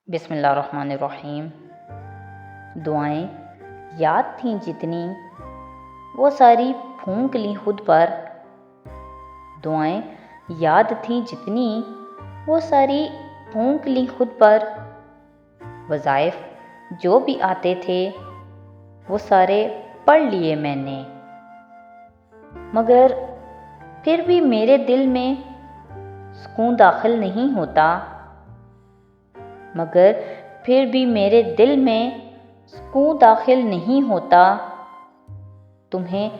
बिस्मिल्लाहिर्रहमानिर्रहीम। दुआएं याद थीं जितनी वो सारी फूंक लीं खुद पर। दुआएं याद थीं जितनी वो सारी फूंक लीं खुद पर। वज़ाइफ जो भी आते थे वो सारे पढ़ लिए मैंने, मगर फिर भी मेरे दिल में सुकून दाखिल नहीं होता। मगर फिर भी मेरे दिल में सुकून दाखिल नहीं होता। तुम्हें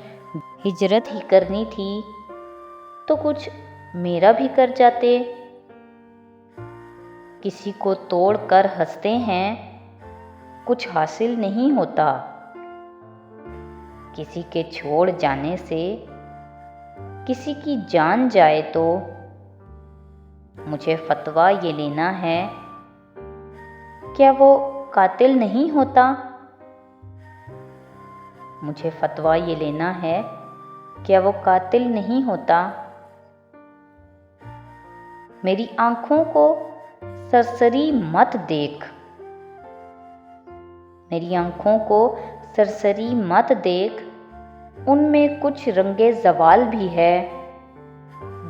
हिजरत ही करनी थी तो कुछ मेरा भी कर जाते। किसी को तोड़ कर हंसते हैं, कुछ हासिल नहीं होता। किसी के छोड़ जाने से किसी की जान जाए तो मुझे फतवा ये लेना है, क्या वो कातिल नहीं होता। मुझे फतवा ये लेना है, क्या वो कातिल नहीं होता। मेरी आंखों को सरसरी मत देख, मेरी आंखों को सरसरी मत देख, उनमें कुछ रंगे ज़वाल भी है।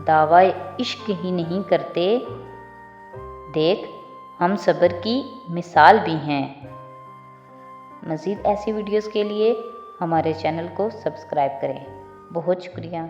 दावा इश्क ही नहीं करते, देख हम सब्र की मिसाल भी हैं। मज़ीद ऐसी वीडियोस के लिए हमारे चैनल को सब्सक्राइब करें। बहुत शुक्रिया।